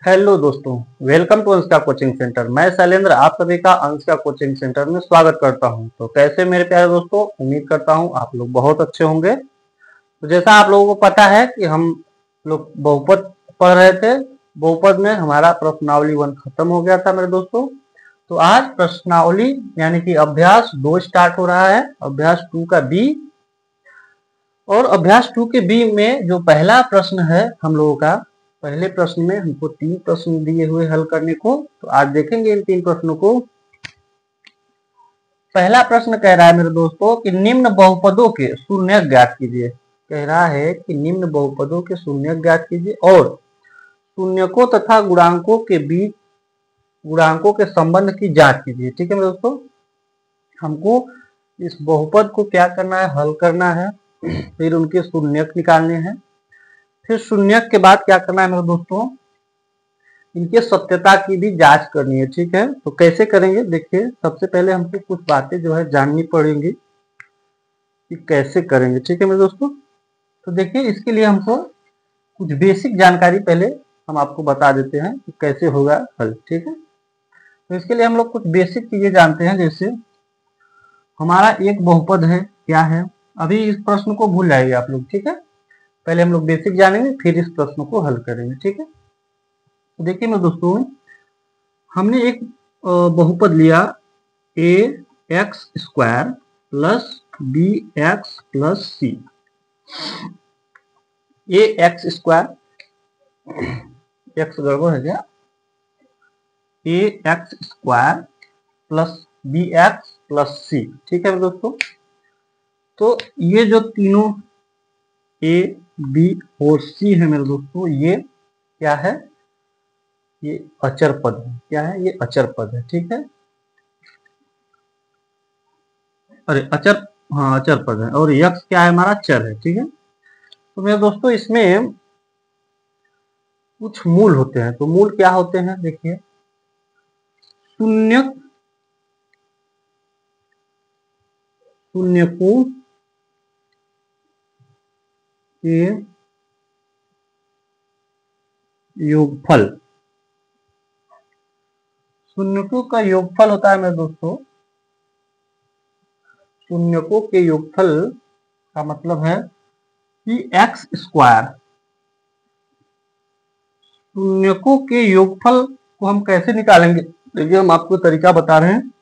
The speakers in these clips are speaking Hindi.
हेलो दोस्तों, welcome to Anshika coaching centre. मैं शैलेंद्र आप सभी का अंशिका कोचिंग सेंटर में स्वागत करता हूं। तो कैसे मेरे प्यारे दोस्तों, उम्मीद करता हूं आप लोग बहुत अच्छे होंगे। तो जैसा आप लोगों को पता है कि हम लोग बहुपद पढ़ रहे थे। बहुपद में हमारा प्रश्नावली 1 खत्म हो गया था मेरे दोस्तों। तो आज प्रश्नावली यानी कि अभ्यास 2 स्टार्ट हो रहा है, अभ्यास 2 का बी। और अभ्यास 2 के बी में जो पहला प्रश्न है हम लोगों का, पहले प्रश्न में हमको 3 प्रश्न दिए हुए हल करने को। तो आज देखेंगे इन 3 प्रश्नों को। पहला प्रश्न कह रहा है मेरे दोस्तों कि निम्न बहुपदों के शून्य ज्ञात कीजिए। कह रहा है कि निम्न बहुपदों के शून्य ज्ञात कीजिए और शून्यकों तथा गुणांकों के बीच गुणांकों के संबंध की जांच कीजिए। ठीक है मेरे दोस्तों, हमको इस बहुपद को क्या करना है, हल करना है, फिर उनके शून्यक निकालने हैं, फिर शून्यक के बाद क्या करना है मेरे दोस्तों, इनके सत्यता की भी जांच करनी है। ठीक है, तो कैसे करेंगे देखिए। सबसे पहले हमको कुछ बातें जो है जाननी पड़ेंगी कि कैसे करेंगे। ठीक है मेरे दोस्तों, तो देखिए इसके लिए हमको कुछ बेसिक जानकारी पहले हम आपको बता देते हैं कि कैसे होगा हल। ठीक है, तो इसके लिए हम लोग कुछ बेसिक चीजें जानते हैं। जैसे हमारा एक बहुपद है, क्या है, अभी इस प्रश्न को भूल जाइए आप लोग। ठीक है, पहले हम लोग बेसिक जानेंगे फिर इस प्रश्न को हल करेंगे। ठीक है, तो देखिए मेरे दोस्तों, हमने एक बहुपद लिया a x square plus b x plus c. A x square, x गड़बड़ है क्या, a x square plus b x plus c. ठीक है मेरे दोस्तों, तो ये जो तीनों ए बी और सी है मेरे दोस्तों, ये क्या है, ये अचर पद है। क्या है, ये अचर पद है। ठीक है, अरे अचर, हाँ अचर पद है। और यक्स क्या है, हमारा चर है। ठीक है, तो मेरे दोस्तों इसमें कुछ मूल होते हैं। तो मूल क्या होते हैं देखिए, शून्यक, शून्यकों के योगफल, शून्यकों का योगफल होता है मेरे दोस्तों, शून्यकों के योगफल का मतलब है कि एक्स स्क्वायर। शून्यकों के योगफल को हम कैसे निकालेंगे, देखिए हम आपको तरीका बता रहे हैं।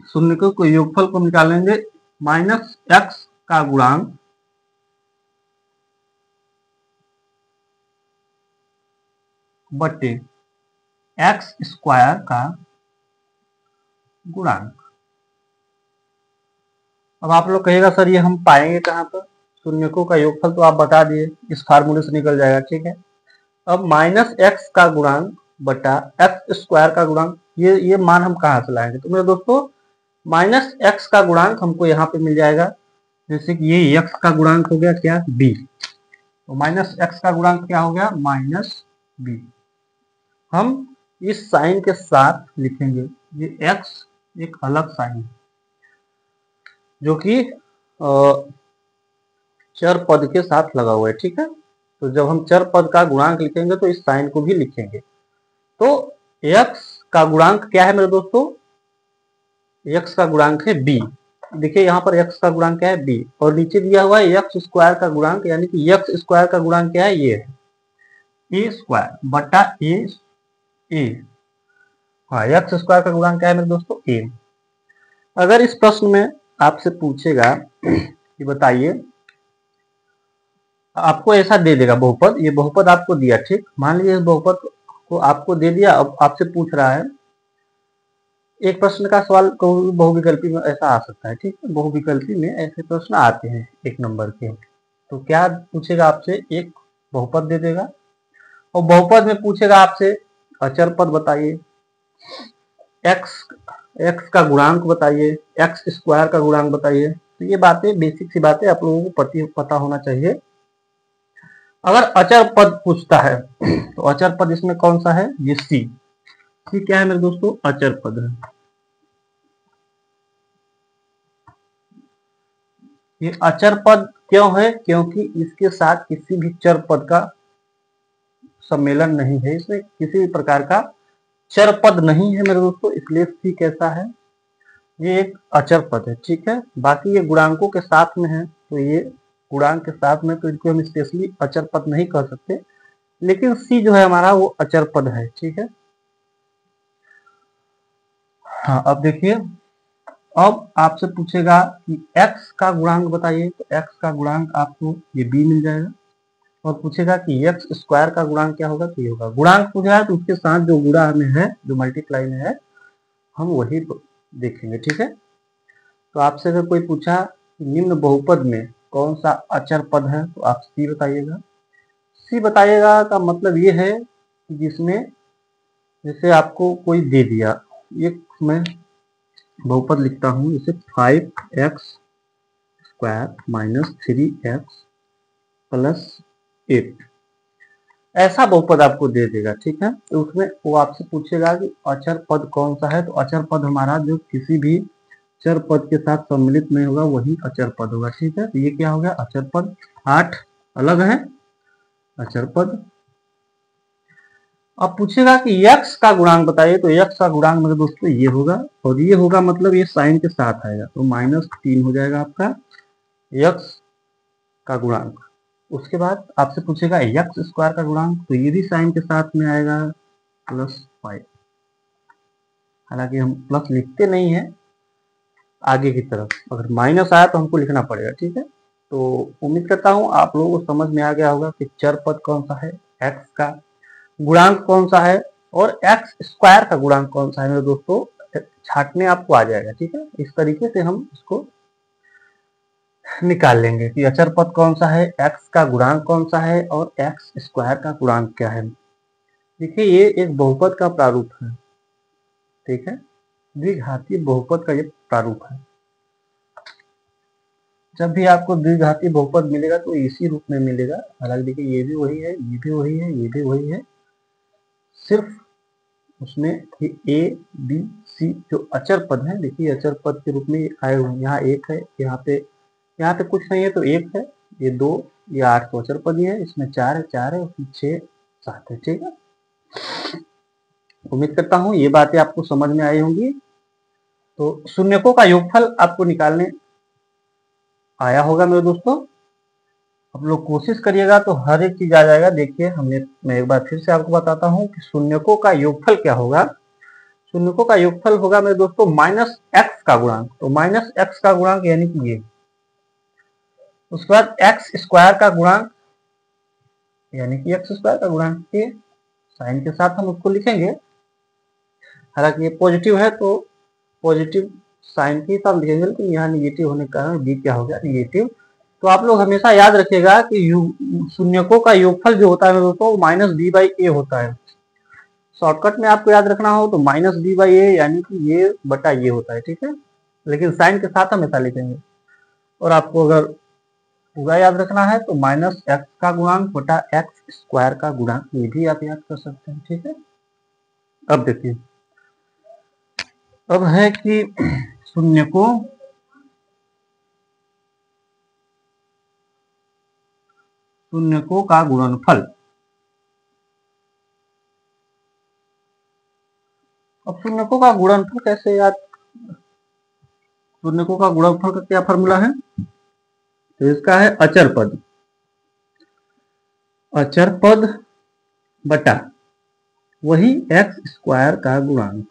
शून्यकों के योगफल को निकालेंगे माइनस एक्स का गुणांक बटे एक्स स्क्वायर का गुणांक। अब आप लोग कहिएगा सर ये हम पाएंगे कहाँ पर, शून्यकों का योगफल तो आप बता दिए, इस फार्मूले से निकल जाएगा। ठीक है, अब माइनस एक्स का गुणांक बटा एक्स स्क्वायर का गुणांक, ये मान हम कहाँ से लाएंगे। तो मेरे दोस्तों माइनस एक्स का गुणांक हमको यहाँ पे मिल जाएगा। जैसे कि ये एक्स का गुणांक हो गया क्या, बी, तो माइनस एक्स का गुणांक क्या हो गया, माइनस बी। हम इस साइन के साथ लिखेंगे, ये एक्स एक अलग साइन है जो कि चर पद के साथ लगा हुआ है। ठीक है, तो जब हम चर पद का गुणांक लिखेंगे तो इस साइन को भी लिखेंगे। तो x का गुणांक क्या है मेरे दोस्तों, x का गुणांक है b। देखिए यहाँ पर x का गुणांक क्या है, b, और नीचे दिया हुआ है एक्स स्क्वायर का गुणांक, यानी कि एक्स स्क्वायर का गुणांक क्या है, ये है ए स्क्वायर बटा ए। हाँ, एक्स स्क्वायर का गुणांक क्या है मेरे दोस्तों, ए। अगर इस प्रश्न में आपसे पूछेगा कि बताइए, आपको ऐसा दे देगा बहुपद, ये बहुपद आपको दिया, ठीक, मान लीजिए इस बहुपद को आपको दे दिया। अब आपसे पूछ रहा है, एक प्रश्न का सवाल बहुविकल्पी में ऐसा आ सकता है। ठीक है, बहुविकल्पी में ऐसे प्रश्न आते हैं 1 नंबर के। तो क्या पूछेगा आपसे, एक बहुपद दे देगा और बहुपद में पूछेगा आपसे अचर पद बताइए, एक्स एक्स का गुणांक बताइए, एक्स स्क्वायर का गुणांक बताइए। तो ये बातें, बेसिक सी बातें आप लोगों को पता होना चाहिए। अगर अचर पद पूछता है तो अचर पद इसमें कौन सा है, ये सी। सी क्या है मेरे दोस्तों, अचर पद है। ये अचर पद क्यों है, क्योंकि इसके साथ किसी भी चर पद का सम्मेलन नहीं है, इसमें किसी भी प्रकार का चर पद नहीं है मेरे दोस्तों, इसलिए सी कैसा है, ये एक अचर पद है। ठीक है, बाकी ये गुणांकों के साथ में है, तो ये गुणांक के साथ में, तो इनको हम स्पेशली अचर पद नहीं कह सकते, लेकिन सी जो है हमारा वो अचर पद है। ठीक है, हाँ अब देखिए, अब आपसे पूछेगा कि x का गुणांक बताइए, तो x का गुणांक आपको ये b मिल जाएगा, और पूछेगा कि x स्क्वायर का गुणांक क्या होगा, तो ये होगा। गुणांक पूछा है तो उसके साथ जो गुणा में है, जो मल्टीप्लाई में है, हम वही देखेंगे। ठीक है, तो आपसे अगर कोई पूछा निम्न बहुपद में कौन सा अचर पद है, तो आप सी बताइएगा। सी बताइएगा का मतलब ये है कि जिसमें जैसे आपको कोई दे दिया, एक मैं बहुपद लिखता हूं, जैसे 5x square minus 3x plus 8, ऐसा बहुपद आपको दे देगा। ठीक है, तो उसमें वो आपसे पूछेगा कि अचर पद कौन सा है, तो अचर पद हमारा जो किसी भी चर पद के साथ सम्मिलित नहीं होगा वही अचर पद होगा। ठीक है, तो ये क्या हो गया, अचर पद। 8 अलग है अचर पद। अब पूछेगा कि x का गुणांक बताइए, तो x का गुणांक मेरे दोस्तों ये होगा, और ये होगा मतलब ये साइन के साथ आएगा, तो -3 हो जाएगा आपका x का गुणांक। उसके बाद आपसे पूछेगा x स्क्वायर का गुणांक, तो ये भी साइन के साथ में आएगा +5। हालांकि हम प्लस लिखते नहीं है आगे की तरफ, अगर माइनस आया तो हमको लिखना पड़ेगा। ठीक है, तो उम्मीद करता हूँ आप लोगों को समझ में आ गया होगा कि चर पद कौन सा है, x का गुणांक कौन सा है, और x स्क्वायर का गुणांक कौन सा है मेरे दोस्तों, छाटने आपको आ जाएगा। ठीक है, इस तरीके से हम इसको निकाल लेंगे कि अचर पद कौन सा है, x का गुणांक कौन सा है, और x स्क्वायर का गुणांक क्या है। देखिए ये एक बहुपद का प्रारूप है। ठीक है, द्विघातीय बहुपद का ये प्रारूप है। जब भी आपको द्विघातीय बहुपद मिलेगा तो इसी रूप में मिलेगा। हालांकि देखिए ये भी वही है, ये भी वही है, ये भी वही है, सिर्फ उसमें ए बी सी जो अचर पद है, देखिए अचर पद के रूप में आए हुए हैं। यहाँ 1 है, यहाँ पे कुछ नहीं है तो 1 है, ये 2, ये 8 तो अचर पद ही है, इसमें 4 है, 4 है, उसमें 6 7 है। ठीक है, उम्मीद करता हूँ ये बातें आपको समझ में आई होंगी। तो शून्यकों का योगफल आपको निकालने आया होगा मेरे दोस्तों। आप लोग कोशिश करिएगा तो हर एक चीज आ जाएगा। देखिए मैं एक बार फिर से आपको बताता हूँ कि शून्यकों का योगफल क्या होगा। शून्यकों का योगफल होगा मेरे दोस्तों -x का गुणांक, तो -x का गुणांक यानी कि ये, उसके बाद x स्क्वायर का गुणांक यानी कि x स्क्वायर का गुणांक, ये साइन के साथ हम उसको लिखेंगे। हालांकि ये पॉजिटिव है तो पॉजिटिव साइन के साथ लिखेंगे, लेकिन यहाँ निगेटिव होने के कारण b क्या हो गया, निगेटिव। तो आप लोग हमेशा याद रखिएगा कि शून्यकों का योगफल जो होता है मेरे दोस्तों -b/a होता है। शॉर्टकट में आपको याद रखना हो तो -b/a यानी कि ये बटा ये होता है। ठीक है, लेकिन साइन के साथ हमेशा लिखेंगे। और आपको अगर पूरा याद रखना है तो -x का गुणांक बटा x स्क्वायर का गुणांक, ये भी आप याद कर सकते हैं। ठीक है, अब देखिए, अब है कि शून्यकों का गुणनफल। अब शून्यकों का गुणनफल कैसे याद, शून्यकों का गुणनफल का क्या फॉर्मूला है, तो इसका है अचर पद, अचर पद बटा वही x स्क्वायर का गुणांक।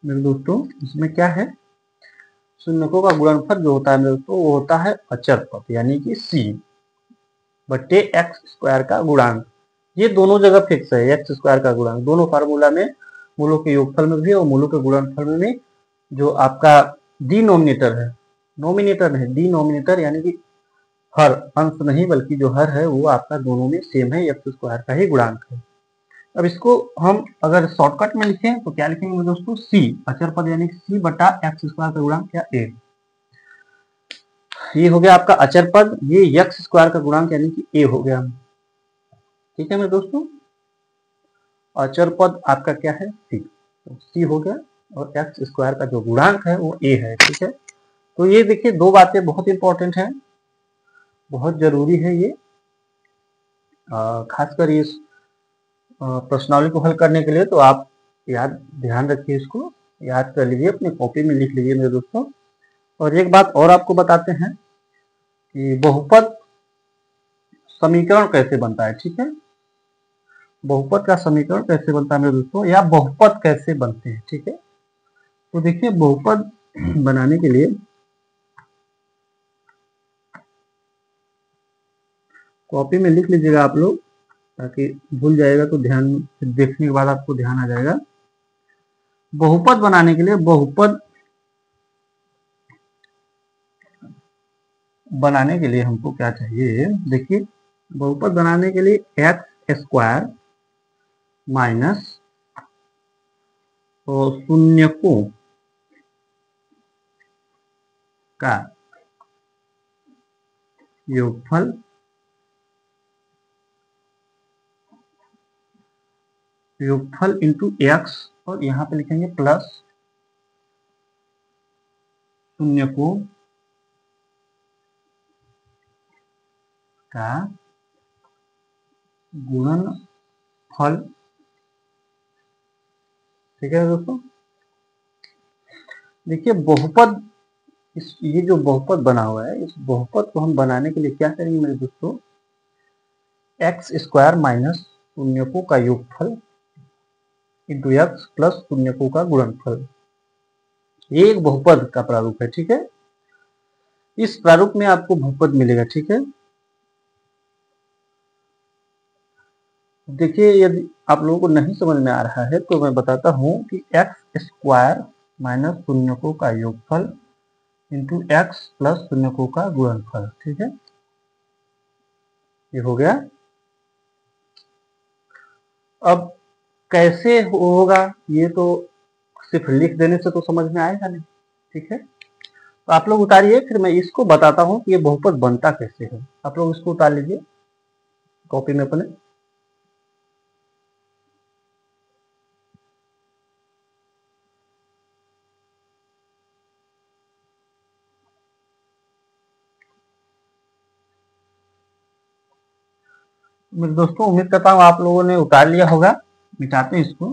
मेरे दोस्तों इसमें क्या है, शून्यकों का गुणनफल जो होता है मेरे दोस्तों वो होता है अचर पद यानी कि c बटे x स्क्वायर का गुणांक। ये दोनों जगह फिक्स है, एक्स स्क्वायर का गुणांक दोनों फार्मूला में, मूलों के योगफल में भी और मूलों के गुणनफल में भी। जो आपका डिनोमिनेटर है, नोमिनेटर नहीं डिनोमिनेटर यानी कि हर, अंश नहीं बल्कि जो हर है वो आपका दोनों में सेम है, एक्स स्क्वायर का ही गुणांक है। अब इसको हम अगर शॉर्टकट में लिखें तो क्या लिखेंगे दोस्तों, सी अचर पद यानी सी बटा एक्स स्क्वायर का गुणांक क्या ए। ये हो गया आपका अचर पद, ये एक्स स्क्वायर का गुणांक यानी कि ए हो गया। ठीक है मेरे दोस्तों, अचर पद आपका क्या है सी, तो सी हो गया, और एक्स स्क्वायर का जो गुणांक है वो ए है। ठीक है, तो ये देखिए दो बातें बहुत इंपॉर्टेंट है, बहुत जरूरी है ये। खासकर इस प्रश्नावली को हल करने के लिए तो आप ध्यान रखिए, इसको याद कर लीजिए, अपनी कॉपी में लिख लीजिए मेरे दोस्तों। और एक बात और आपको बताते हैं कि बहुपद समीकरण कैसे बनता है, ठीक है। बहुपद का समीकरण कैसे बनता है मेरे दोस्तों, या बहुपद कैसे बनते हैं, ठीक है। तो देखिए, बहुपद बनाने के लिए कॉपी में लिख लीजिएगा आप लोग, ताकि भूल जाएगा तो ध्यान देखने के बाद आपको ध्यान आ जाएगा। बहुपद बनाने के लिए, बहुपद बनाने के लिए हमको क्या चाहिए, देखिए, बहुपद बनाने के लिए एक्स स्क्वायर माइनस और शून्यकों का योगफल इंटू एक्स, और यहाँ पे लिखेंगे प्लस शून्यकों का गुणनफल, ठीक है दोस्तों। देखिए, बहुपद ये जो बहुपद बना हुआ है, इस बहुपद को हम बनाने के लिए क्या करेंगे मेरे दोस्तों, एक्स स्क्वायर माइनस शून्यकों का योगफल इंटू एक्स प्लस शून्यकों का गुणनफल, ये एक बहुपद का प्रारूप है, ठीक है। इस प्रारूप में आपको बहुपद मिलेगा, ठीक है। देखिए, यदि आप लोगों को नहीं समझ में आ रहा है तो मैं बताता हूं कि एक्स स्क्वायर माइनस शून्यकों का योगफल इंटू एक्स प्लस शून्यकों का गुणनफल, ठीक है, ये हो गया। अब कैसे होगा, ये तो सिर्फ लिख देने से तो समझ में आएगा नहीं, ठीक है। तो आप लोग उतारिए, फिर मैं इसको बताता हूं कि ये बहुपद बनता कैसे है। आप लोग इसको उतार लीजिए कॉपी में अपने। मेरे दोस्तों, उम्मीद करता हूँ आप लोगों ने उतार लिया होगा। मिटाते हैं इसको।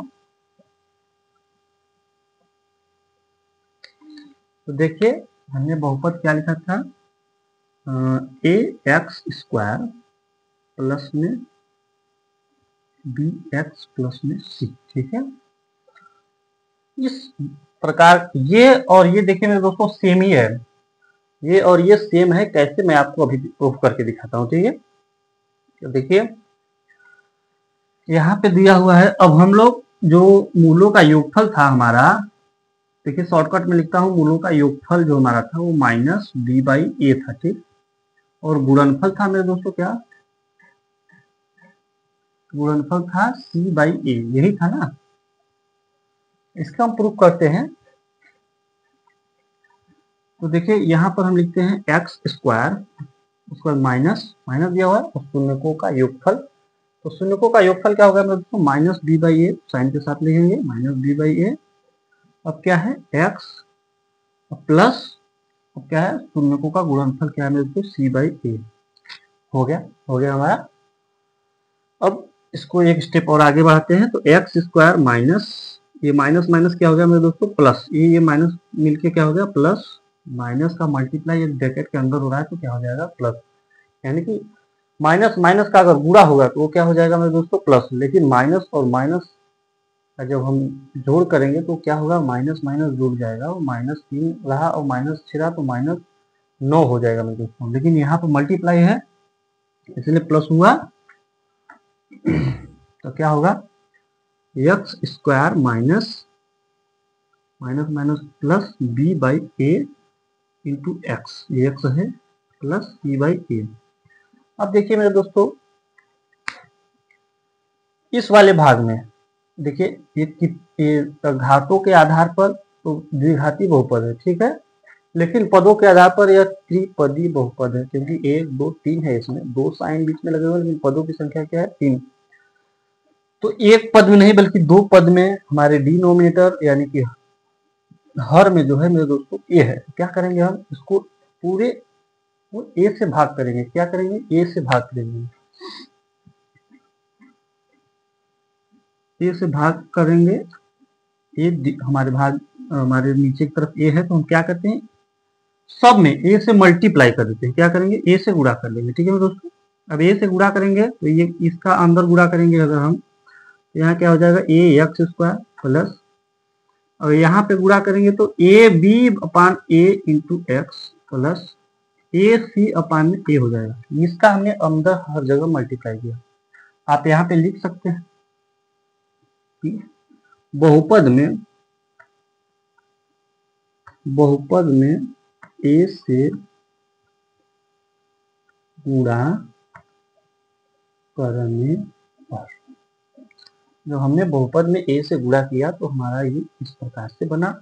तो देखिए, हमने बहुपद क्या लिखा था, ए एक्स स्क्वायर प्लस में बी एक्स प्लस में सी, ठीक है। इस प्रकार ये और ये देखिए मेरे दोस्तों सेम ही है, ये और ये सेम है। कैसे, मैं आपको अभी प्रूफ करके दिखाता हूँ, ठीक है। तो देखिए, यहाँ पे दिया हुआ है, अब हम लोग जो मूलों का योगफल था हमारा, देखिए शॉर्टकट में लिखता हूँ, मूलों का योगफल जो हमारा था वो माइनस बी बाई ए था, ठीक। और गुणनफल था मेरे दोस्तों क्या, गुणनफल था सी बाई ए, यही था ना। इसका हम प्रूफ करते हैं। तो देखिए, यहाँ पर हम लिखते हैं एक्स स्क्वायर, उसके बाद माइनस माइनस दिया हुआ है और शून्यकों का योगफल। तो शून्यकों का योगफल क्या होगा मेरे दोस्तों, minus B by A, sign के साथ लिखेंगे माइनस बी बाई ए। अब क्या है, एक्स प्लस, अब क्या है, शून्यकों का गुणनफल क्या है मेरे दोस्तों, सी बाई ए। हो गया हमारा। अब इसको एक स्टेप और आगे बढ़ाते हैं। तो एक्स स्क्वायर माइनस, ये माइनस माइनस क्या हो गया मेरे दोस्तों, प्लस, ये माइनस मिलके क्या हो गया, प्लस। माइनस का मल्टीप्लाई एक ब्रैकेट के अंदर हो रहा है तो क्या हो जाएगा, प्लस। यानी कि माइनस माइनस का अगर गुणा होगा तो वो क्या हो जाएगा मेरे दोस्तों, प्लस। लेकिन माइनस और माइनस का जब हम जोड़ करेंगे तो क्या होगा, माइनस माइनस जुड़ जाएगा, वो -3 रहा और -6 रहा तो -9 हो जाएगा मेरे दोस्तों। लेकिन यहाँ पर मल्टीप्लाई है इसलिए प्लस हुआ। तो क्या होगा, x square minus minus minus plus B by A into x, ये एक्स है, प्लस सी बाई ए। अब देखिए मेरे दोस्तों, इस वाले भाग में देखिए, ये घातों के आधार पर तो द्विघाती बहुपद है, ठीक है। लेकिन पदों के आधार पर यह त्रिपदी बहुपद है, क्योंकि 1 2 3 है, इसमें 2 साइन बीच में लगे हुए, लेकिन पदों की संख्या क्या है, 3। तो एक पद में नहीं बल्कि 2 पद में हमारे डिनोमिनेटर यानी कि हर में जो है मेरे दोस्तों ए है। क्या करेंगे हम, इसको पूरे ए से भाग करेंगे। क्या करेंगे, ए से भाग करेंगे। ए से भाग करेंगे, ए हमारे नीचे की तरफ ए है, तो हम क्या करते हैं, सब में ए से मल्टीप्लाई कर देते हैं। क्या करेंगे, ए से गुणा कर लेंगे। ठीक है मेरे दोस्तों, अब ए से गुणा करेंगे तो ये इसका अंदर गुणा करेंगे अगर हम, यहाँ क्या हो जाएगा, ए एक्स स्क्वायर प्लस, और यहाँ पे गुणा करेंगे तो a b upon a into x plus a c upon a हो जाएगा। इसका हमने अंदर हर जगह मल्टीप्लाई किया। आप यहाँ पे लिख सकते हैं कि बहुपद में ए से गुणा करने पर, जो हमने बहुपद में ए से गुणा किया तो हमारा ये इस प्रकार से बना।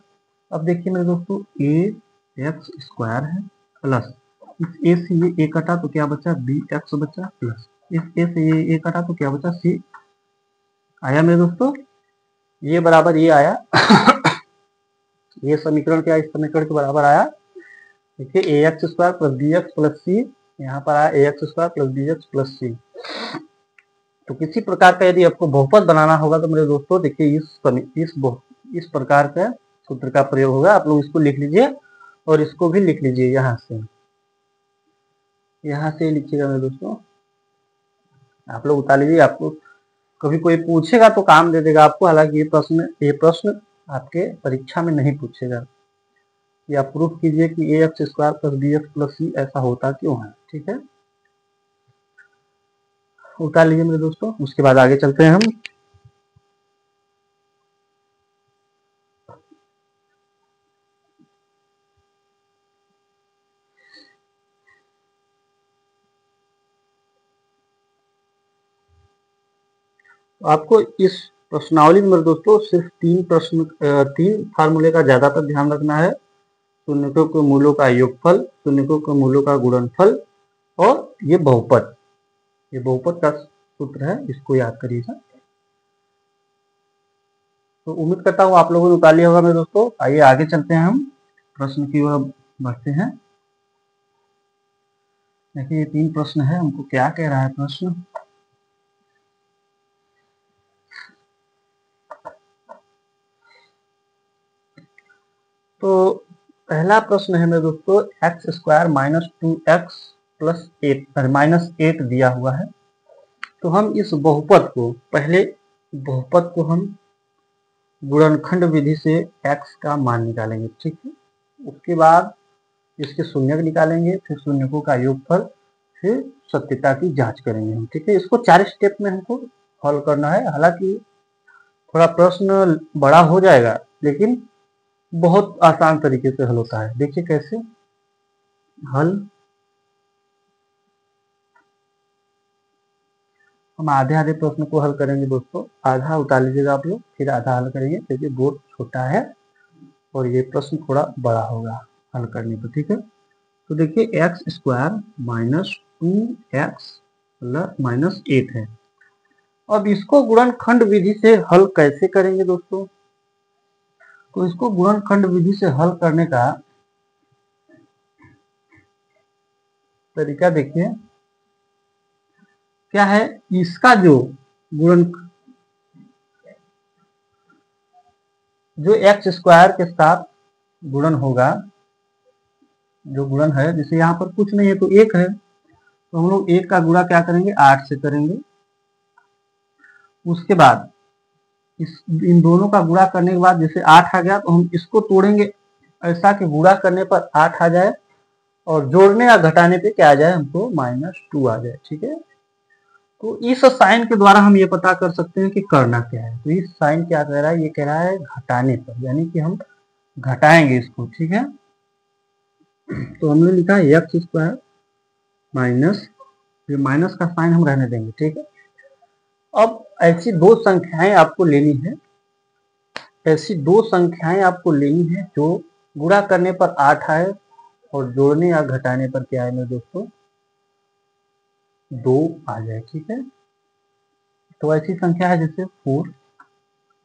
अब देखिए मेरे दोस्तों, ए एक्स स्क्वायर है प्लस इस ए से ये ए कटा तो क्या बचा, बी एक्स बचा, प्लस इस ए से ये ए कटा तो क्या बचा, सी आया मेरे दोस्तों, ये बराबर ये आया। ये समीकरण क्या इस समीकरण के बराबर आया, देखिए a x square plus b x plus c, यहाँ पर आया a x square plus b x plus c. तो किसी प्रकार का यदि आपको बहुपद बनाना होगा तो मेरे दोस्तों देखिए इस प्रकार का सूत्र का प्रयोग होगा। आप लोग इसको लिख लीजिए और इसको भी लिख लीजिए, यहाँ से लिखिएगा मेरे दोस्तों, आप लोग उतार लीजिए। आपको कभी कोई पूछेगा तो काम दे देगा आपको, हालांकि ये प्रश्न आपके परीक्षा में नहीं पूछेगा। कि आप प्रूफ कीजिए कि a x square plus b x plus c ऐसा होता क्यों है। ठीक है, उतार लीजिए मेरे दोस्तों, उसके बाद आगे चलते हैं हम। आपको इस प्रश्नावली में मेरे दोस्तों सिर्फ तीन फार्मूले का ज्यादातर ध्यान रखना है। शून्यकों के मूलों का योगफल, शून्यकों के मूलों का गुणनफल, और ये बहुपद का सूत्र है, इसको याद करिएगा। तो उम्मीद करता हूँ आप लोगों ने उतार लिया होगा मेरे दोस्तों। आइए आगे चलते हैं, हम प्रश्न की ओर बढ़ते हैं। देखिए ये 3 प्रश्न है, हमको क्या कह रहा है प्रश्न। तो पहला प्रश्न है मेरे दोस्तों, x square minus 2x plus 8 दिया हुआ है। तो हम इस बहुपद को हम गुणनखंड विधि से x का मान निकालेंगे। ठीक है, उसके बाद इसके शून्यक निकालेंगे, फिर शून्यकों का योगफल, फिर सत्यता की जांच करेंगे हम। ठीक है, इसको 4 स्टेप में हमको हल करना है। हालांकि थोड़ा प्रश्न बड़ा हो जाएगा, लेकिन बहुत आसान तरीके से हल होता है। देखिए कैसे हल, हम आधे प्रश्न को हल करेंगे दोस्तों। आधा उतार लीजिएगा आप लोग, फिर आधा हल करेंगे, क्योंकि बोर्ड छोटा है और ये प्रश्न थोड़ा बड़ा होगा हल करने पर। ठीक है, तो देखिए x square minus 2x plus minus 8 है। अब इसको गुणनखंड विधि से हल कैसे करेंगे दोस्तों। तो इसको गुणनखंड विधि से हल करने का तरीका देखिए क्या है। इसका जो एक्स स्क्वायर के साथ गुणन होगा, जो गुणन है, जैसे यहाँ पर कुछ नहीं है तो 1 है, तो हम लोग 1 का गुणा क्या करेंगे, 8 से करेंगे। उसके बाद इन दोनों का गुणा करने के बाद जैसे 8 आ गया, तो हम इसको तोड़ेंगे ऐसा कि गुणा करने पर 8 आ जाए और जोड़ने या घटाने पे क्या आ जाए, हमको -2 आ जाए। ठीक है, तो इस साइन के द्वारा हम ये पता कर सकते हैं कि करना क्या है। तो इस साइन क्या कह रहा है, ये कह रहा है घटाने पर, यानी कि हम घटाएंगे इसको। ठीक है, तो हमने लिखा है एक्स स्क्वायर माइनस, ये माइनस का साइन हम रहने देंगे। ठीक है, अब ऐसी दो संख्याएं आपको लेनी है, जो गुणा करने पर 8 आए और जोड़ने या घटाने पर क्या है मेरे दोस्तों, 2 आ जाए। ठीक है, तो ऐसी संख्या है जैसे 4,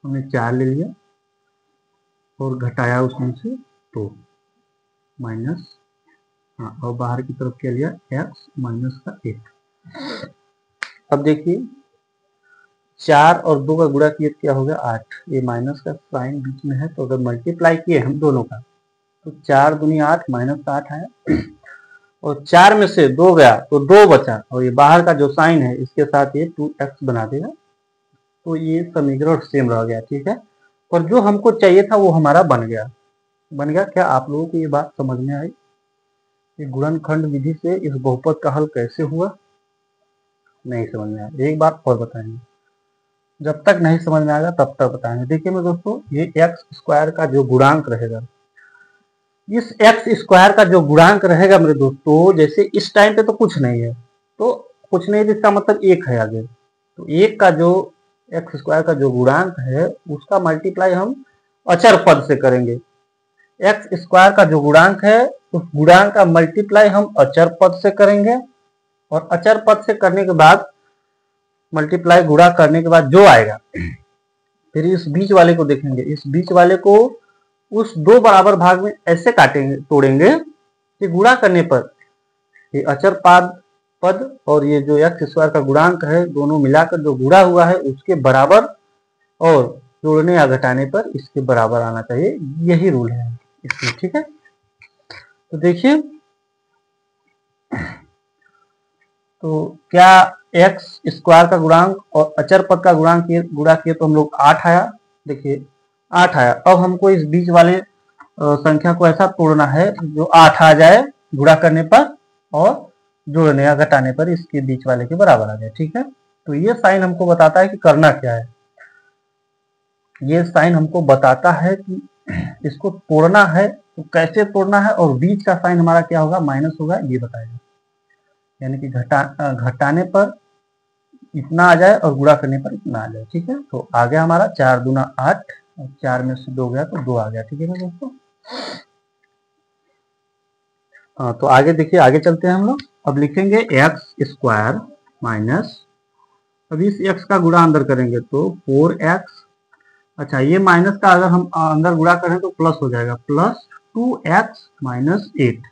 हमने 4 ले लिया और घटाया उसमें से 2 माइनस, हाँ, और बाहर की तरफ क्या लिया, x माइनस का 8। अब देखिए 4 और 2 का गुणा किए क्या हो गया 8। ये माइनस का साइन बीच में है, तो अगर मल्टीप्लाई किए हम दोनों का तो 4 दूनी 8 माइनस का 8 आया, और 4 में से 2 गया तो 2 बचा, और ये बाहर का जो साइन है इसके साथ ये 2x बना देगा, तो ये समीकरण सेम रह गया। ठीक है, पर जो हमको चाहिए था वो हमारा बन गया। क्या आप लोगों को ये बात समझ में आई कि गुणनखंड विधि से इस बहुपद का हल कैसे हुआ? नहीं समझ में आया, एक बात और बताएंगे, जब तक नहीं समझ में आएगा तब तक बताएंगे। देखिए मेरे दोस्तों, ये एक्स स्क्वायर का जो गुणांक रहेगा, इस एक्स स्क्वायर का जो गुणांक रहेगा मेरे दोस्तों, जैसे इस टाइम पे तो कुछ नहीं है, तो कुछ नहीं, इसका मतलब एक है आगे, तो एक का जो एक्स स्क्वायर का जो गुणांक है उसका मल्टीप्लाई हम अचर पद से करेंगे। एक्स स्क्वायर का जो गुणांक है उस गुणांक का मल्टीप्लाई हम अचर पद से करेंगे, और अचर पद से करने के बाद मल्टीप्लाई गुणा करने के बाद जो आएगा, फिर इस बीच वाले को देखेंगे, इस बीच वाले को उस दो बराबर भाग में ऐसे काटेंगे, तोड़ेंगे कि गुणा करने पर ये अचर पद और ये जो एक्स स्क्वायर का गुणांक है दोनों मिलाकर जो गुणा हुआ है उसके बराबर, और जोड़ने या घटाने पर इसके बराबर आना चाहिए। यही रूल है इसमें। ठीक है, तो देखिए, तो क्या एक्स स्क्वायर का गुणांक और अचर पद का गुणांक गुणा किए तो हम लोग 8 आया। देखिए 8 आया, अब हमको इस बीच वाले संख्या को ऐसा तोड़ना है जो 8 आ जाए गुणा करने पर, और जोड़ने या घटाने पर इसके बीच वाले के बराबर आ जाए। ठीक है, तो ये साइन हमको बताता है कि करना क्या है। ये साइन हमको बताता है कि इसको तोड़ना है, तो कैसे तोड़ना है, और बीच का साइन हमारा क्या होगा, माइनस होगा, ये बताएगा। यानी कि घटाने पर इतना आ जाए और गुणा करने पर इतना आ जाए। ठीक है, तो आ गया हमारा 4 दूना 8, और 4 में से 2 गया तो 2 आ गया। ठीक है ना दोस्तों, हाँ, तो आगे देखिए, आगे चलते हैं हम लोग। अब लिखेंगे एक्स स्क्वायर माइनस, अब इस एक्स का गुणा अंदर करेंगे तो 4x, अच्छा ये माइनस का अगर हम अंदर गुणा करें तो प्लस हो जाएगा, प्लस 2x माइनस 8।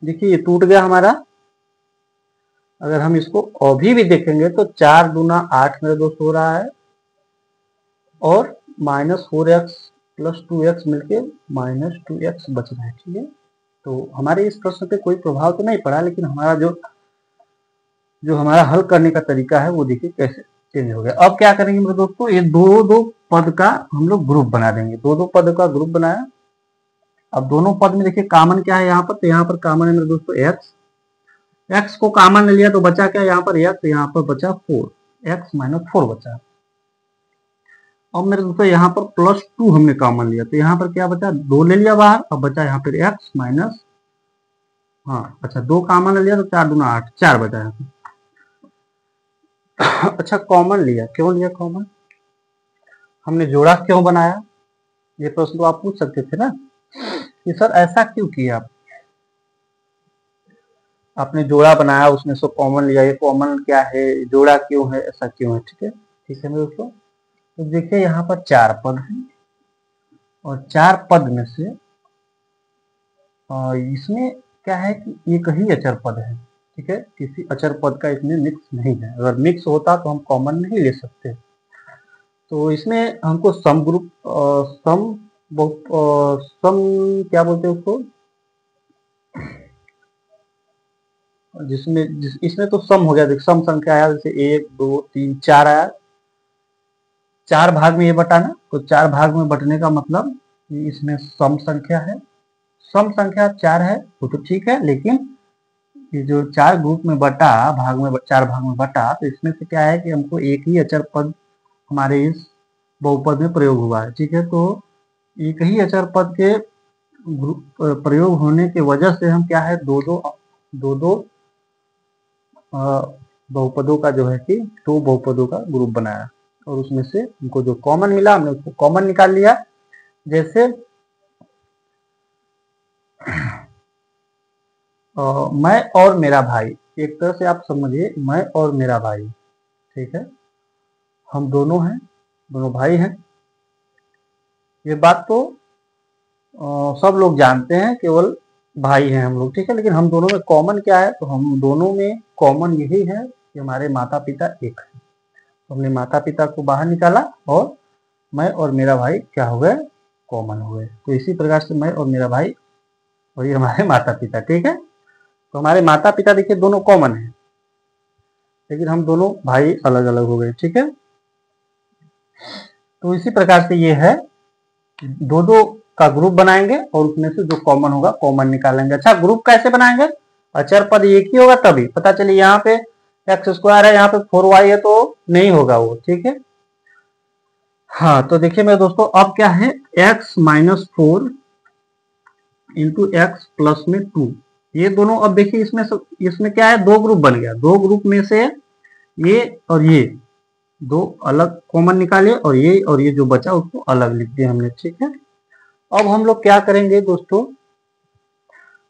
देखिए ये टूट गया हमारा। अगर हम इसको अभी भी देखेंगे तो 4 दूना 8 मेरे दोस्त हो रहा है, और माइनस 4x प्लस 2x मिलके माइनस 2x बच रहा है। ठीक है, तो हमारे इस प्रश्न पे कोई प्रभाव तो नहीं पड़ा, लेकिन हमारा जो हमारा हल करने का तरीका है वो देखिए कैसे चेंज हो गया। अब क्या करेंगे मेरे दोस्तों, ये दो पद का हम लोग ग्रुप बना देंगे। दो पद का ग्रुप बनाया। अब दोनों पद में देखिए कॉमन क्या है यहाँ पर, तो यहाँ पर कॉमन है मेरे दोस्तों एक्स को कॉमन ले लिया तो बचा क्या, यहाँ पर एक्स, यहाँ पर बचा 4, एक्स माइनस 4 बचा। अब मेरे दोस्तों यहाँ पर प्लस 2 हमने कॉमन लिया, तो यहाँ पर क्या बचा, 2 ले लिया बाहर, अब बचा यहाँ पर एक्स माइनस, हाँ अच्छा 2 कॉमन ले लिया तो 4 दूना 8, 4 बचा यहाँ पर। अच्छा कॉमन लिया, क्यों लिया कॉमन, हमने जोड़ा क्यों बनाया, ये प्रश्न तो आप पूछ सकते थे ना कि सर ऐसा क्यों किया आपने जोड़ा बनाया उसमें से कॉमन लिया, ये कॉमन क्या है, जोड़ा क्यों है, ऐसा क्यों है। ठीक है मेरे दोस्तों, तो देखिए यहाँ पर 4 पद है, और 4 पद में से इसमें क्या है कि एक ही अचर पद है। ठीक है, किसी अचर पद का इसमें मिक्स नहीं है, अगर मिक्स होता तो हम कॉमन नहीं ले सकते। तो इसमें हमको सम ग्रुप सम क्या बोलते हैं उसको, इसमें तो सम हो गया, देख सम संख्या आया, जैसे 1 2 3 4 आया, 4 भाग में ये बटाना, तो 4 भाग में बटने का मतलब कि इसमें सम संख्या है, सम संख्या 4 है वो तो ठीक है, लेकिन ये जो 4 ग्रुप में बटा, 4 भाग में बटा, तो इसमें से क्या है कि हमको एक ही अचर पद हमारे इस बहुपद में प्रयोग हुआ है। ठीक है, तो एक ही अचर पद के प्रयोग होने की वजह से हम क्या है, दो बहुपदों का जो है कि 2 बहुपदों का ग्रुप बनाया, और उसमें से हमको जो कॉमन मिला हमने उसको कॉमन निकाल लिया। जैसे मैं और मेरा भाई, एक तरह से आप समझिए मैं और मेरा भाई, ठीक है, हम दोनों हैं, दोनों भाई हैं, ये बात तो सब लोग जानते हैं, केवल भाई हैं हम लोग। ठीक है, लेकिन हम दोनों में कॉमन क्या है, तो हम दोनों में कॉमन यही है कि हमारे माता पिता एक है। तो हमने माता पिता को बाहर निकाला और मैं और मेरा भाई क्या हो गए, कॉमन हो गए। तो इसी प्रकार से मैं और मेरा भाई और ये हमारे माता पिता, ठीक है। तो हमारे माता पिता देखिए दोनों कॉमन है, लेकिन हम दोनों भाई अलग अलग हो गए, ठीक है। तो इसी प्रकार से ये है, दो दो का ग्रुप बनाएंगे और उसमें से जो कॉमन होगा कॉमन निकालेंगे। अच्छा, ग्रुप कैसे बनाएंगे, अचर पद एक ही होगा तभी। पता चले यहाँ पे एक्स स्क्वायर है, यहाँ पे 4y है, तो नहीं होगा वो, ठीक है। हाँ, तो देखिए मेरे दोस्तों, अब क्या है, x minus 4 into x plus में 2, ये दोनों, अब देखिए इसमें क्या है, दो ग्रुप बन गया। दो ग्रुप में से ये और ये दो अलग कॉमन निकाले और ये जो बचा उसको अलग लिख दिया हमने, ठीक है। अब हम लोग क्या करेंगे दोस्तों,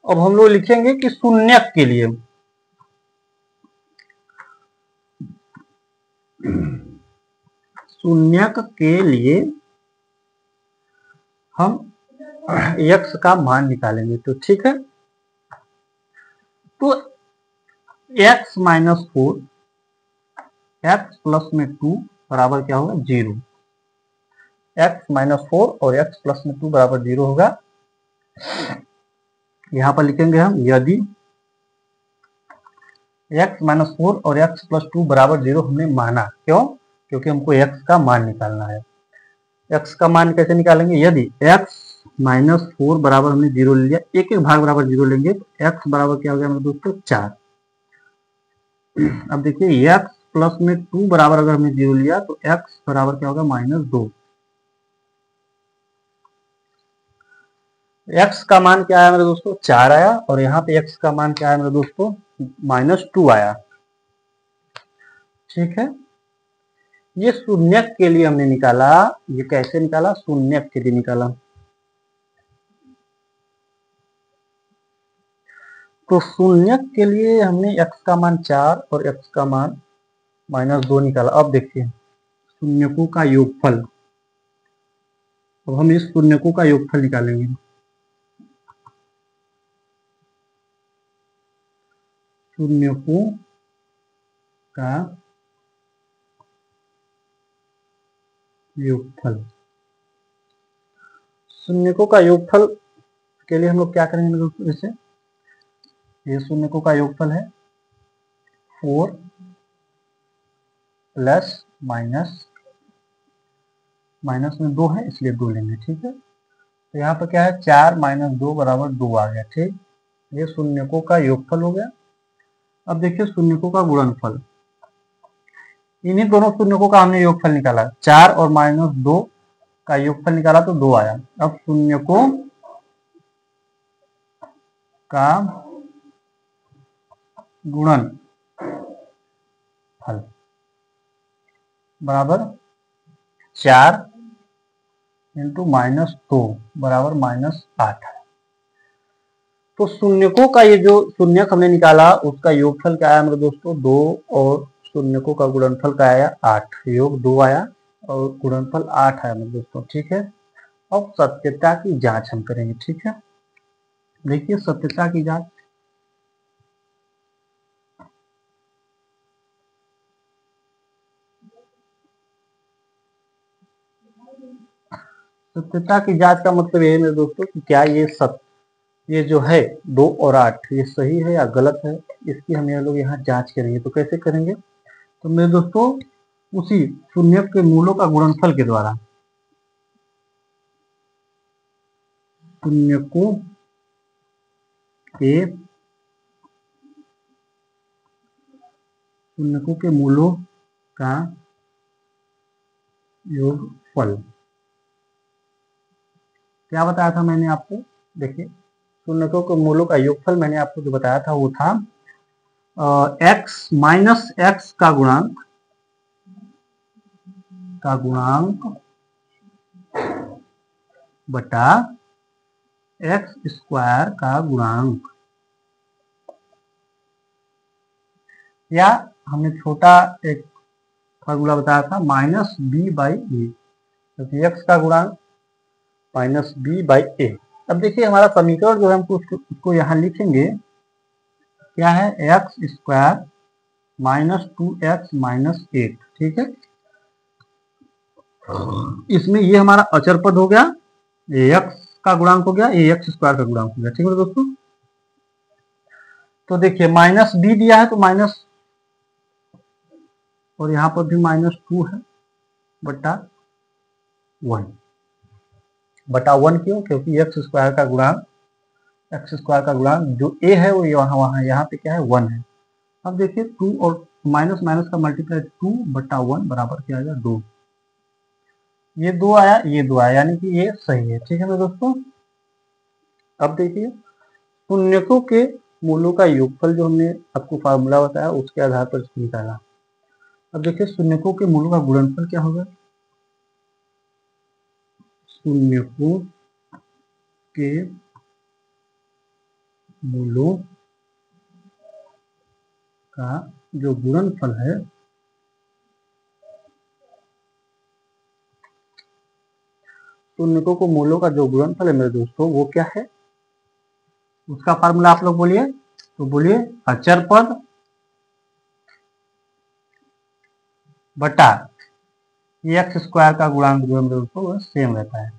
अब हम लोग लिखेंगे कि शून्यक के लिए हम x का मान निकालेंगे, तो ठीक है। तो x माइनस 4 एक्स प्लस में 2 बराबर क्या होगा, 0। x माइनस 4 और x प्लस में 2 बराबर 0 होगा। यहां पर लिखेंगे हम, यदि x माइनस 4 और x प्लस 2 बराबर 0 हमने माना, क्यों, क्योंकि हमको x का मान निकालना है। x का मान कैसे निकालेंगे, यदि x माइनस 4 बराबर हमने 0 ले लिया, एक एक भाग बराबर 0 लेंगे, तो x बराबर क्या हो गया मेरे दोस्तों, 4। अब देखिए x प्लस में 2 बराबर अगर हमने 0 लिया तो x बराबर क्या होगा, माइनस 2। x का मान क्या आया मेरे दोस्तों, 4 आया, और यहाँ पे x का मान क्या आया मेरे दोस्तों, माइनस 2 आया, ठीक है। ये शून्यक के लिए हमने निकाला। ये कैसे निकाला, शून्यक के लिए निकाला। तो शून्यक के लिए हमने x का मान 4 और x का मान माइनस 2 निकाला। अब देखिए शून्यकों का योगफल, अब हम इस शून्यकों का योगफल निकालेंगे। शून्यकों का योगफल, शून्यकों का योगफल के लिए हम लोग क्या करेंगे दोस्तों, जैसे ये शून्यकों का योगफल है 4 प्लस माइनस में 2 है इसलिए 2 लेंगे, ठीक है। तो यहाँ पर क्या है, 4 माइनस 2 बराबर 2 आ गया, ठीक। ये शून्यकों का योगफल हो गया। अब देखिए शून्यकों का गुणनफल, इन्हीं दोनों शून्यकों का हमने योगफल निकाला, 4 और माइनस 2 का योगफल निकाला तो 2 आया। अब शून्यकों का गुणनफल बराबर 4 इंटू माइनस 2 बराबर माइनस 8। तो शून्यकों का ये जो शून्यक हमने निकाला उसका योगफल क्या आया मेरे दोस्तों, 2, और शून्यकों का गुणनफल क्या आया, 8। योग 2 आया और गुणनफल 8 आया मेरे दोस्तों, ठीक है। अब सत्यता की जांच हम करेंगे, ठीक है। देखिए सत्यता की जांच, सत्यता की जांच का मतलब ये है मेरे दोस्तों कि क्या ये जो है 2 और 8 ये सही है या गलत है, इसकी हम लोग यहाँ जांच करेंगे। तो कैसे करेंगे, तो मेरे दोस्तों उसी शून्यक के मूलों का गुणनफल के द्वारा, शून्यकों के मूलों का योगफल, क्या बताया था मैंने आपको, देखिए शून्यकों के मूलों का योगफल मैंने आपको जो बताया था वो था x माइनस एक्स का गुणांक बटा एक्स स्क्वायर का गुणांक, या हमने छोटा एक फार्मूला बताया था माइनस बी बाई ए, क्योंकि एक्स का गुणांक माइनस बी बाई ए। अब देखिए हमारा समीकरण जो है हम उसको यहाँ लिखेंगे, क्या है, x square minus 2x minus 8, ठीक है। इसमें ये हमारा अचर पद हो गया, ये एक्स का गुणांक हो गया, ये एक्स स्क्वायर का गुणांक हो गया। ठीक है दोस्तों, तो देखिए माइनस बी दिया है तो माइनस, और यहाँ पर भी -2 है बटा 1, बटा 1 क्यों? क्योंकि एक्स स्क्वायर का गुणांक जो ए है वो यहाँ पे क्या है 1 है। अब देखिए 2 और माइनस माइनस का मल्टीप्लाई 2 बटा 1 बराबर क्या आएगा 2, ये 2 आया, ये 2 आया, यानी कि ये सही है। ठीक है ना दोस्तों, अब देखिए शून्यकों के मूलों का योगफल जो हमने आपको फार्मूला बताया उसके आधार पर इसको निकाला। अब देखिए शून्यकों के मूलों का गुणनफल क्या होगा, शून्यकों के मूलों का जो गुणनफल है शून्यकों को मूलों का जो गुणनफल है मेरे दोस्तों वो क्या है, उसका फार्मूला आप लोग बोलिए, तो बोलिए अचर पद बटा एक्स स्क्वायर का गुणांक जो है मेरे दोस्तों वो सेम रहता है।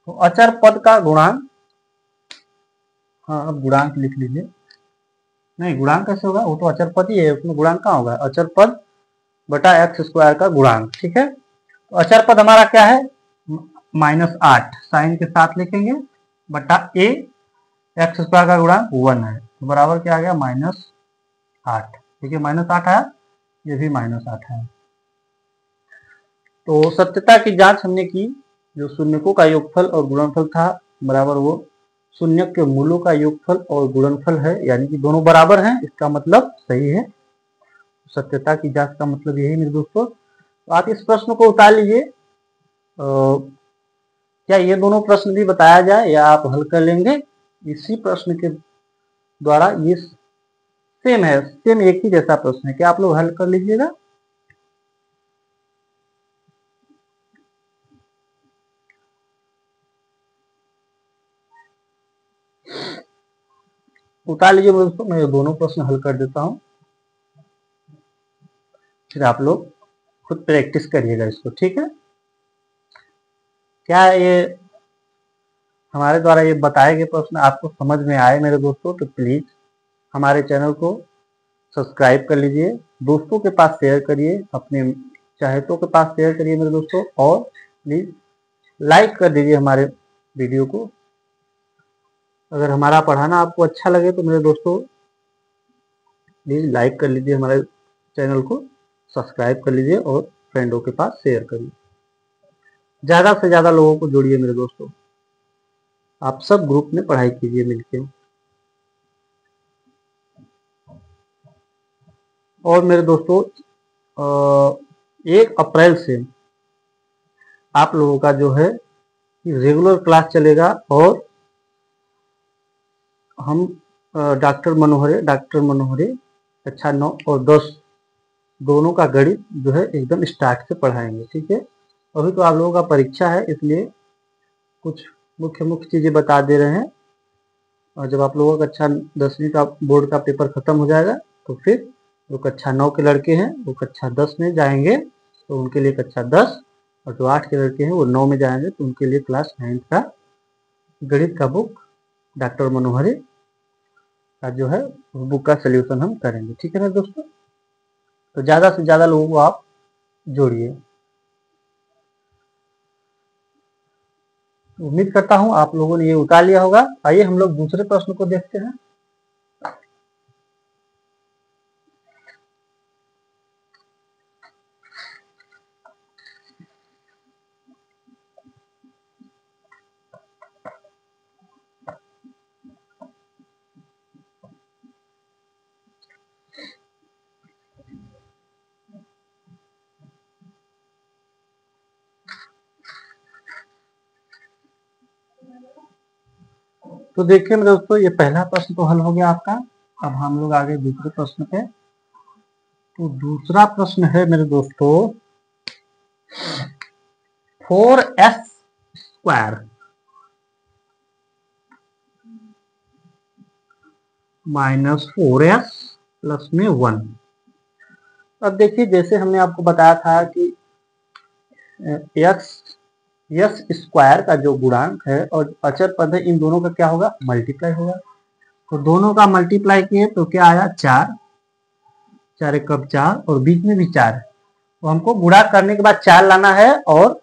तो अचर पद का गुणांक, हाँ अब गुणांक लिख लीजिए, नहीं गुणांक कैसे होगा, वो तो अचर पद ही है, उसमें गुणांक कहाँ होगा, अचर पद बटा एक्स स्क्वायर का गुणांक। ठीक है, तो अचर पद हमारा क्या है -8 साइन के साथ लिखेंगे बटा ए एक्स स्क्वायर का गुणांक 1 है, तो बराबर क्या आ गया -8। ठीक है, -8 आया, ये भी -8 है। तो सत्यता की जांच हमने की, जो शून्यकों का योगफल और गुणनफल था बराबर वो शून्य के मूलों का योगफल और गुणनफल है, यानी कि दोनों बराबर हैं, इसका मतलब सही है। सत्यता की जांच का मतलब यही मेरे दोस्तों। तो आप इस प्रश्न को उतार लीजिए, क्या ये दोनों प्रश्न भी बताया जाए या आप हल कर लेंगे इसी प्रश्न के द्वारा, ये सेम है, सेम एक ही जैसा प्रश्न है, क्या आप लोग हल कर लीजिएगा। उतार लीजिए दोस्तों, मैं ये दोनों प्रश्न हल कर देता हूं, फिर आप लोग खुद प्रैक्टिस करिएगा इसको। ठीक है, क्या ये हमारे द्वारा ये बताए गए प्रश्न आपको समझ में आए मेरे दोस्तों, तो प्लीज हमारे चैनल को सब्सक्राइब कर लीजिए, दोस्तों के पास शेयर करिए, अपने चाहतों के पास शेयर करिए मेरे दोस्तों, और प्लीज लाइक कर दीजिए हमारे वीडियो को। अगर हमारा पढ़ाना आपको अच्छा लगे तो मेरे दोस्तों प्लीज लाइक कर लीजिए, हमारे चैनल को सब्सक्राइब कर लीजिए और फ्रेंडों के पास शेयर करिए, ज़्यादा से ज़्यादा लोगों को जोड़िए मेरे दोस्तों, आप सब ग्रुप में पढ़ाई कीजिए मिलके। और मेरे दोस्तों 1 अप्रैल से आप लोगों का जो है रेगुलर क्लास चलेगा, और हम डॉक्टर मनोहरे कक्षा 9 और 10 दोनों का गणित जो है एकदम स्टार्ट से पढ़ाएंगे। ठीक है, अभी तो आप लोगों का परीक्षा है, इसलिए कुछ मुख्य मुख्य चीज़ें बता दे रहे हैं, और जब आप लोगों का कक्षा 10वीं का बोर्ड का पेपर खत्म हो जाएगा तो फिर जो कक्षा 9 के लड़के हैं वो कक्षा 10 में जाएंगे, तो उनके लिए कक्षा 10, और जो 8 के लड़के हैं वो 9 में जाएंगे तो उनके लिए क्लास 9 का गणित का बुक डॉक्टर मनोहरे का जो है उस बुक का सोल्यूशन हम करेंगे। ठीक है ना दोस्तों, तो ज़्यादा से ज़्यादा लोगों को आप जोड़िए। उम्मीद करता हूँ आप लोगों ने ये उतार लिया होगा। आइए हम लोग दूसरे प्रश्न को देखते हैं। तो देखिए मेरे दोस्तों, ये पहला प्रश्न तो हल हो गया आपका। अब हम लोग आगे दूसरे प्रश्न पे। तो दूसरा प्रश्न है मेरे दोस्तों 4s² -4s + में 1। अब देखिए जैसे हमने आपको बताया था कि एक्स यस स्क्वायर का जो गुणांक है और अचर पद है, इन दोनों का क्या होगा, मल्टीप्लाई होगा। तो दोनों का मल्टीप्लाई किए तो क्या आया, 4, 4 एक कब 4 और बीच में भी 4 है। तो हमको गुणा करने के बाद 4 लाना है और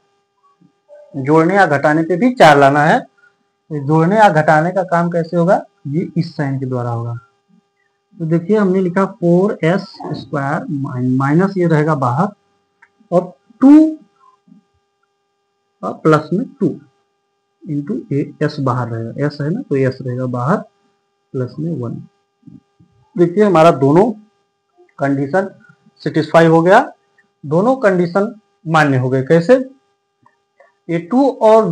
जोड़ने या घटाने पे भी 4 लाना है। तो जोड़ने या घटाने का काम कैसे होगा, ये इस साइन के द्वारा होगा। तो देखिए हमने लिखा 4s स्क्वायर माइनस ये रहेगा बाहर और 2 प्लस में 2 इंटू एस बाहर रहेगा, एस है ना तो एस रहेगा बाहर प्लस में 1। देखिए हमारा दोनों कंडीशन सेटिस्फाई हो गया, दोनों कंडीशन मान्य हो गए। कैसे, ये 2 और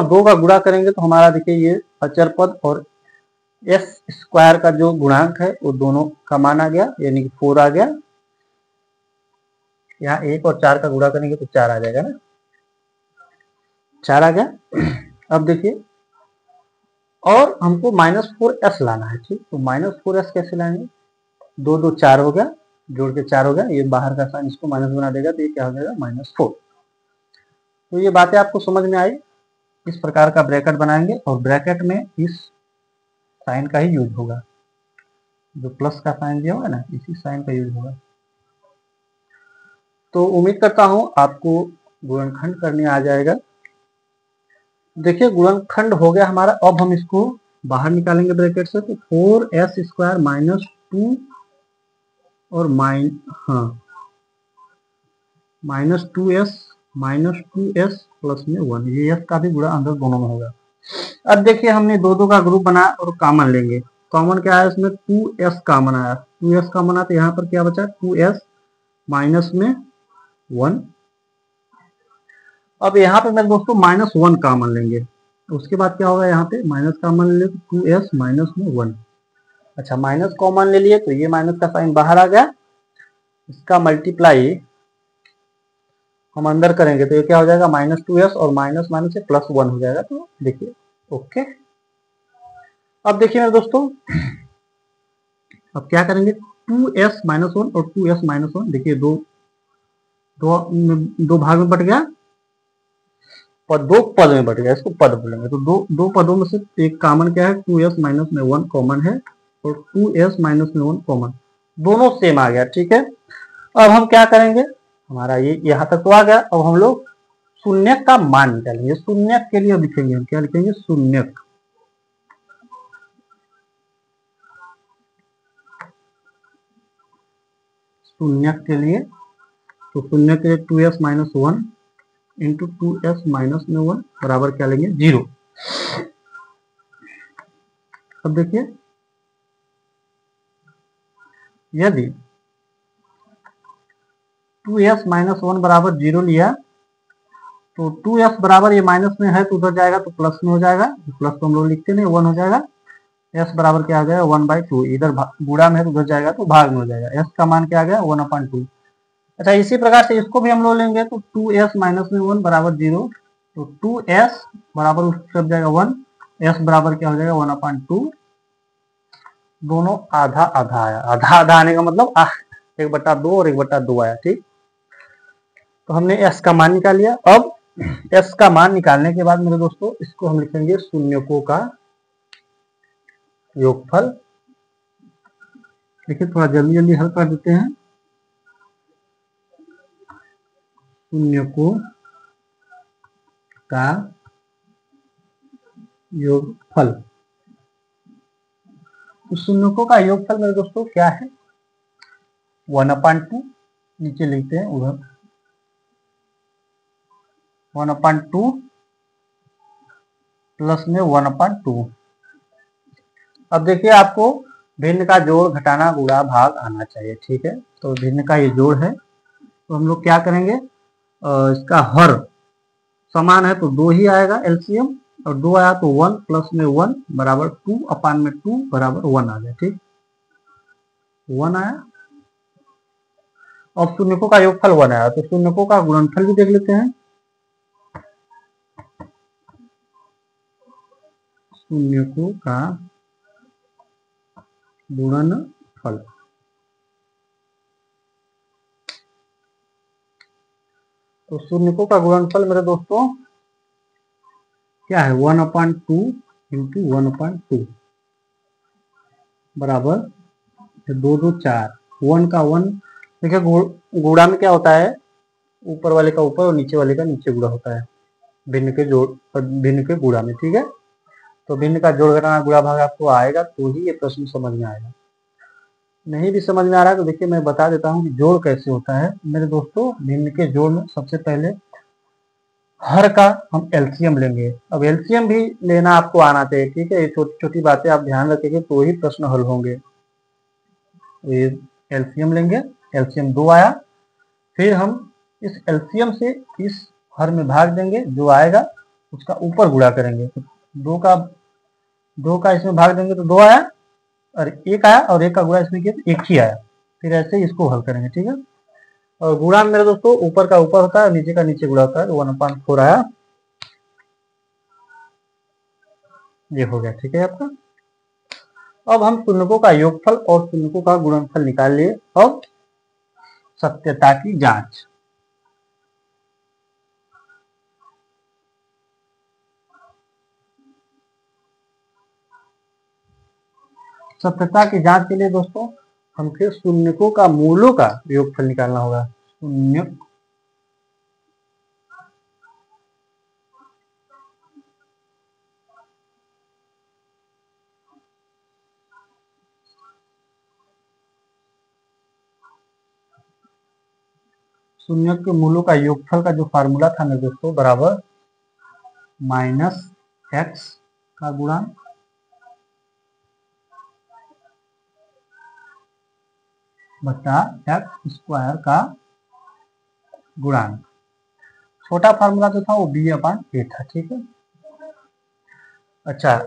2 का गुणा करेंगे तो हमारा देखिए ये अचर पद और एस स्क्वायर का जो गुणांक है वो दोनों का मान आ गया, यानी कि 4 आ गया। यहाँ 1 और 4 का गुणा करेंगे तो 4 आ जाएगा ना, 4 आ गया। अब देखिए और हमको -4s लाना है, ठीक। तो -4s कैसे लाएंगे, 2 2 4 हो गया, जोड़ के 4 हो गया, ये बाहर का साइन इसको माइनस बना देगा तो ये क्या हो जाएगा, -4। तो ये बातें आपको समझ में आई। इस प्रकार का ब्रैकेट बनाएंगे और ब्रैकेट में इस साइन का ही यूज होगा, जो प्लस का साइन दिया होगा ना, इसी साइन का यूज होगा। तो उम्मीद करता हूं आपको गुणनखंड करने आ जाएगा। देखिए गुणनखंड हो गया हमारा, अब हम इसको बाहर निकालेंगे ब्रैकेट से। तो 4s स्क्वायर माइनस 2 और -2s प्लस में 1, ये s का भी गुणा अंदर दोनों में होगा। अब देखिए हमने 2 2 का ग्रुप बनाया और कॉमन लेंगे। कॉमन क्या है इसमें, 2s कॉमन आया, 2s कॉमन आया तो यहाँ पर क्या बचा, 2s माइनस में 1। अब यहाँ पे मेरे दोस्तों -1 कॉमन लेंगे, तो उसके बाद क्या होगा, यहाँ पे माइनस कॉमन ले तो 2s माइनस में 1। अच्छा माइनस कॉमन ले लिए तो ये माइनस का साइन बाहर आ गया, इसका मल्टीप्लाई हम अंदर करेंगे तो ये क्या हो जाएगा, -2s और माइनस माइनस से +1 हो जाएगा। तो देखिए ओके। अब देखिए मेरे दोस्तों, अब क्या करेंगे, 2s माइनस 1 और 2s माइनस 1, देखिए दो भाग में बट गया, दो पद में बट गया, इसको पद बोलेंगे। तो दो पदों में से एक कॉमन क्या है, 2s माइनस में 1 कॉमन है और 2s माइनस में 1 कॉमन, दोनों सेम आ गया, ठीक है। अब हम क्या करेंगे, हमारा ये यहाँ तक तो आ गया। अब हम लोग शून्यक का मान निकालेंगे। शून्यक के लिए अब लिखेंगे हम, क्या लिखेंगे, शून्यक। शून्यक के लिए, तो शून्यक के लिए 2s minus 1 into 2s minus में 1 बराबर क्या लेंगे, 0। अब देखिए यदि 2s माइनस 1 बराबर 0 लिया तो 2s बराबर ये माइनस में है तो उधर जाएगा तो प्लस में हो जाएगा, प्लस तो हम लोग लिखते नहीं, 1 हो जाएगा। s बराबर क्या आ जाएगा, 1/2, इधर गुणा में है तो उधर जाएगा तो भाग में हो जाएगा। s का मान क्या आ गया, 1/2। अच्छा इसी प्रकार से इसको भी हम लोग लेंगे तो 2s माइनस में 1 बराबर 0, तो 2s बराबर उस तरफ जाएगा 1, s बराबर क्या हो जाएगा, 1/2। दोनों आधा आधा आया, आधा आधा आने का मतलब 1/2 और 1/2 आया, ठीक। तो हमने s का मान निकाल लिया। अब s का मान निकालने के बाद मेरे दोस्तों इसको हम लिखेंगे शून्यकों का योगफल। देखिए थोड़ा जल्दी जल्दी हल कर देते हैं। शून्यकों का योगफल, तो शून्यकों का योगफल मेरे दोस्तों क्या है, 1/2, नीचे लिखते हैं उधर 1/2 प्लस में 1/2। अब देखिए आपको भिन्न का जोड़ घटाना गुणा भाग आना चाहिए, ठीक है। तो भिन्न का ये जोड़ है तो हम लोग क्या करेंगे, इसका हर समान है तो 2 ही आएगा एलसीएम, और 2 आया तो 1 प्लस में 1 बराबर 2 अपान में 2 बराबर 1 आ गया, ठीक, 1 आया। और शून्यकों का योगफल 1 आया तो शून्यकों का गुणनफल भी देख लेते हैं। शून्यकों का गुणनफल, तो शून्यकों का गुणनफल मेरे दोस्तों क्या है, 1/2 इंटू 1/2 बराबर 2 2 4, 1 का 1। देखिए गुणा में क्या होता है, ऊपर वाले का ऊपर और नीचे वाले का नीचे गुणा होता है भिन्न के गुणा में, ठीक है। तो भिन्न का जोड़ घटाना गुणा भाग आपको आएगा तो ही ये प्रश्न समझ में आएगा। नहीं भी समझ में आ रहा है तो देखिए मैं बता देता हूँ कि जोड़ कैसे होता है मेरे दोस्तों। भिन्न के जोड़ में सबसे पहले हर का हम एलसीएम लेंगे। अब एलसीएम भी लेना आपको आना चाहिए, ठीक है। ये छोटी छोटी बातें आप ध्यान रखेंगे तो ही प्रश्न हल होंगे। ये एलसीएम लेंगे, एलसीएम 2 आया, फिर हम इस एलसीएम से इस हर में भाग देंगे, जो आएगा उसका ऊपर गुणा करेंगे। तो 2 का इसमें भाग देंगे तो 2 आया, और 1 आया, और 1 का गुणा इसमें किया तो 1 ही आया। फिर ऐसे ही इसको हल करेंगे, ठीक है। और गुणा मेरे दोस्तों ऊपर का ऊपर होता है, नीचे का नीचे गुणा होता है। तो 1/4 आया, ये हो गया, ठीक है आपका। अब हम शून्यकों का योगफल और शून्यकों का गुणनफल निकाल लिए। अब सत्यता की जांच। सत्यता की जांच के लिए दोस्तों हमको शून्यकों का मूलों का योगफल निकालना होगा। शून्य के मूलों का योगफल का जो फार्मूला था मेरे दोस्तों, बराबर -x का गुणांक बटा x² का गुणांक। छोटा फार्मूला जो था वो b/a था, ठीक है। अच्छा,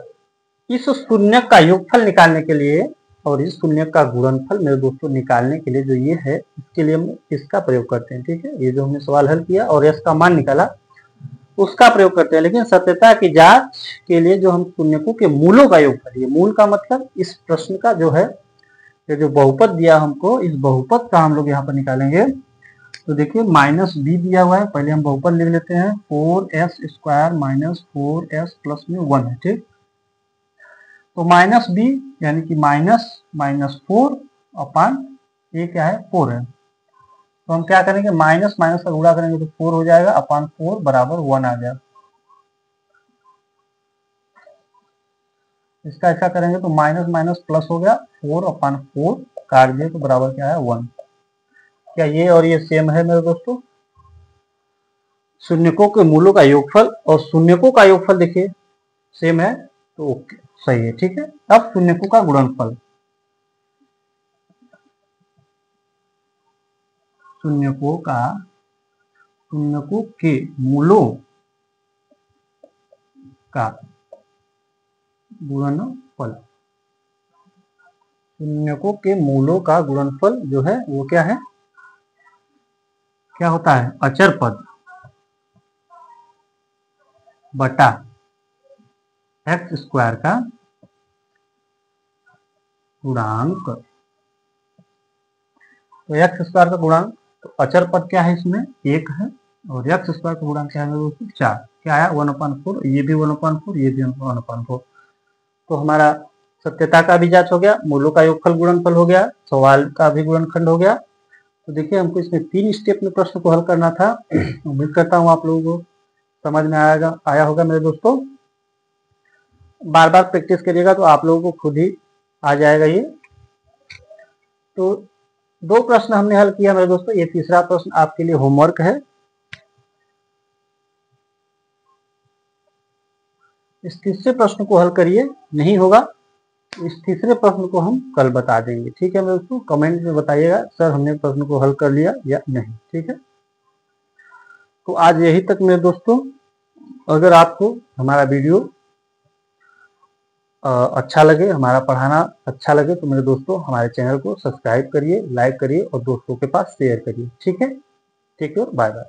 इस शून्य का योगफल निकालने के लिए और इस शून्य का गुणनफल मेरे दोस्तों निकालने के लिए जो ये है, इसके लिए हम इसका प्रयोग करते हैं, ठीक है। ये जो हमने सवाल हल किया और s का मान निकाला उसका प्रयोग करते हैं। लेकिन सत्यता की जांच के लिए जो हम शून्यकों के मूलों का योगफल, ये मूल का मतलब इस प्रश्न का जो है, ये जो बहुपद दिया हमको, इस बहुपद का हम लोग यहाँ पर निकालेंगे। तो देखिए -b दिया हुआ है, पहले हम बहुपद लिख लेते हैं। 4s² -4s प्लस में 1 है, ठीक। तो -b यानी कि -4 अपान ये क्या है, 4 है। तो हम क्या करेंगे, माइनस माइनस का गुणा करेंगे तो 4 हो जाएगा, अपान 4 बराबर 1 आ गया। इसका ऐसा करेंगे तो माइनस माइनस प्लस हो गया, 4/4 काट दिए तो बराबर क्या है, 1। क्या ये और ये सेम है मेरे दोस्तों? शून्यकों के मूलों का योगफल और शून्यकों का योगफल देखिए सेम है, तो ओके, सही है, ठीक है। अब शून्यकों का गुणनफल, शून्यकों के मूलों का गुणनफल, शून्यकों के मूलों का गुणनफल जो है वो क्या है, क्या होता है, अचर पद बटा x² का गुणांक। तो x² का गुणांक, तो अचर पद क्या है इसमें, 1 है, और x² का गुणांक क्या है दोस्तों, 4। क्या आया, 1/4, ये भी 1/4, ये भी 1/4। तो हमारा सत्यता का भी जांच हो गया, मूलों का योगफल गुणनफल हो गया, सवाल का भी गुणनखंड हो गया। तो देखिए हमको इसमें 3 स्टेप में प्रश्न को हल करना था। उम्मीद करता हूँ आप लोगों को समझ में आया होगा मेरे दोस्तों। बार बार प्रैक्टिस करिएगा तो आप लोगों को खुद ही आ जाएगा ये। तो 2 प्रश्न हमने हल किया मेरे दोस्तों, ये तीसरा प्रश्न आपके लिए होमवर्क है। इस तीसरे प्रश्न को हल करिए, नहीं होगा इस तीसरे प्रश्न को हम कल बता देंगे, ठीक है मेरे दोस्तों। कमेंट में बताइएगा सर हमने प्रश्न को हल कर लिया या नहीं, ठीक है। तो आज यही तक मेरे दोस्तों। अगर आपको हमारा वीडियो अच्छा लगे, हमारा पढ़ाना अच्छा लगे तो मेरे दोस्तों हमारे चैनल को सब्सक्राइब करिए, लाइक करिए और दोस्तों के पास शेयर करिए, ठीक है। Bye bye.